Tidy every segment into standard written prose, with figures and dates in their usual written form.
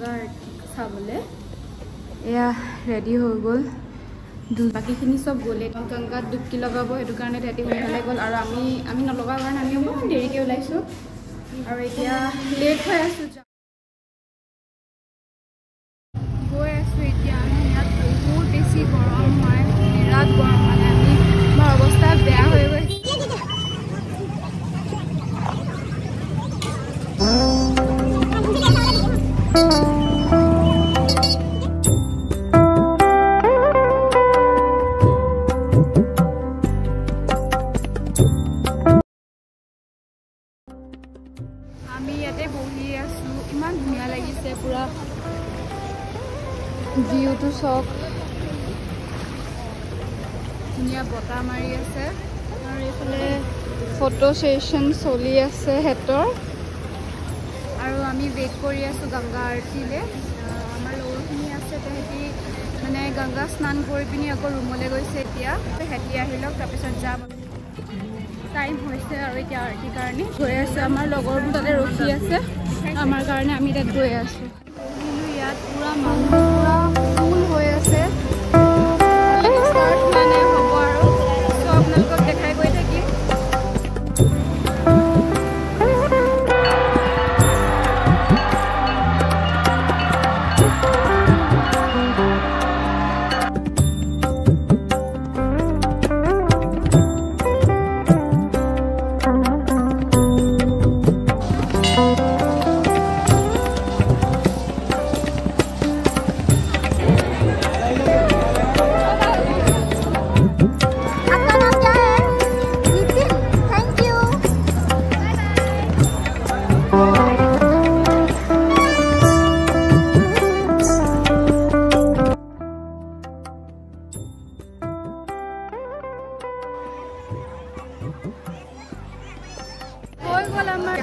গংগা চাবলৈ এয়া ৰেডি হৈ গ'ল বাকীখিনি চব গ'লে গংগাত ডুবকি লগাব সেইটো কাৰণে ৰাতি সোনকালে গ'ল আৰু আমি নলগাৰ কাৰণে আমি অকণমান দেৰিকৈ ওলাইছোঁ আৰু এতিয়া লেট হৈ আছোঁ গৈ আছোঁ এতিয়া আমি ইয়াত বহুত বেছি গৰম হয় বিৰাট গৰম মানে মোৰ অৱস্থা বেয়া হৈ গৈছে আমি ইয়াতে বহি আছোঁ ইমান ধুনীয়া লাগিছে পুৰা ভিউটো চাওক ধুনীয়া বতাহ মাৰি আছে আৰু এইফালে ফটো ছেশ্যন চলি আছে হেতৰ আৰু আমি ৱেইট কৰি আছোঁ গংগা আৰতিলৈ আমাৰ লগৰখিনি আছে তেহেঁতি মানে গংগা স্নান কৰি পিনি আকৌ ৰুমলৈ গৈছে এতিয়া সিহঁতি আহি লওক তাৰপিছত যাম টাইম হৈছে আৰু এতিয়া আৰতিৰ কাৰণে গৈ আছে আমাৰ লগৰবোৰ তাতে ৰখি আছে আমাৰ কাৰণে আমি তাত গৈ আছোঁ ইয়াত পুৰা মানুহ পুৰা ফুল হৈ আছে মানে হ'ব আৰু চ' আপোনালোকক দেখাই গৈ থাকিম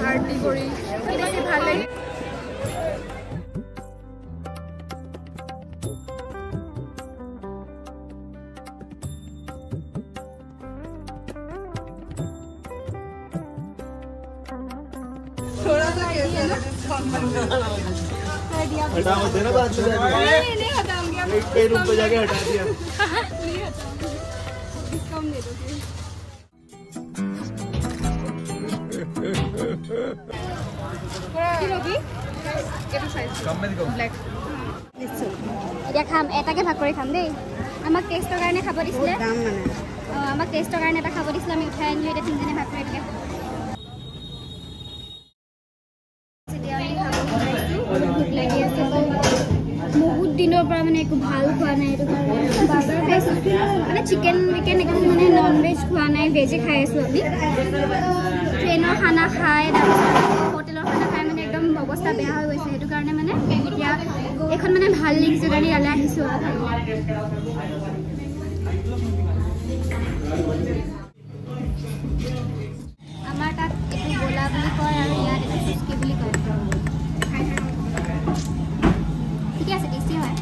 আৰতি কৰি বেছি ভাল লাগে हटा मत देना बात नहीं हटाऊंगी एक रूम पे जाके हटा दिया नहीं हटाऊंगी डिस्काउंट दे दो এতিয়া খাম এটাকে ভাগ কৰি খাম দেই আমাক টেষ্টৰ কাৰণে খাব দিছিলে আমাক টেষ্টৰ কাৰণে এটা খাব দিছিলে আমি উঠাই আনিলোঁ এতিয়া তিনিজনে ভাগ কৰি এটাকে ভোক লাগি আছে বহুত দিনৰ পৰা মানে একো ভাল খোৱা নাই এইটো কাৰণে বাৰ্গাৰ খাইছোঁ মানে চিকেন বিকেন একো মানে নন ভেজ খোৱা নাই ভেজে খাই আছোঁ আমি ট্ৰেইনৰ খানা খাই হোটেলৰ খানা খাই মানে একদম অৱস্থা বেয়া হৈ গৈছে সেইটো কাৰণে মানে এতিয়া এইখন মানে ভাল লাগিছে কাৰণে ইয়ালৈ আহিছোঁ আমাৰ তাত এইটো গোলা বুলি কয় আৰু ইয়াত এইটো চুচকি বুলি কয় ঠিকে আছে টেষ্টি হয়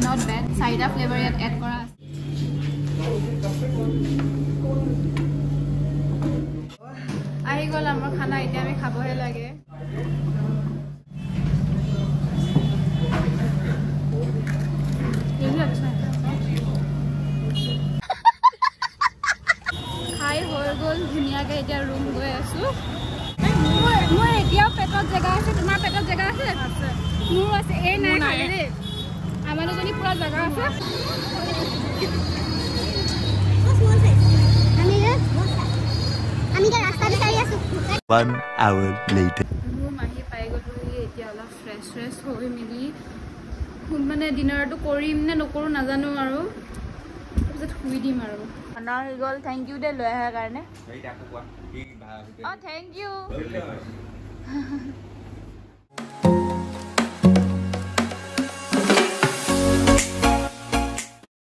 নট বেড চাৰিটা ফ্লেভাৰ ইয়াত এড কৰা আছে আহি গ'ল আমাৰ খানা এতিয়া আমি খাবহে লাগে খাই হৈ গ'ল ধুনীয়াকৈ এতিয়া ৰুম গৈ আছোঁ মোৰ এতিয়াও পেটত জেগা আছে তোমাৰ পেটত জেগা আছে মোৰো আছে এই নাই খালে দেই আমাৰ দুজনী পুৰা জেগা আছে One hour later. ৰুম আহি পাই গ'লোহি এতিয়া অলপ ফ্ৰেছ হৈ মেলি মানে ডিনাৰটো কৰিম নে নকৰোঁ নাজানো আৰু তাৰপিছত শুই দিম আৰু খানা হৈ গ'ল থেংক ইউ দে লৈ অহাৰ কাৰণে অঁ থেংক ইউ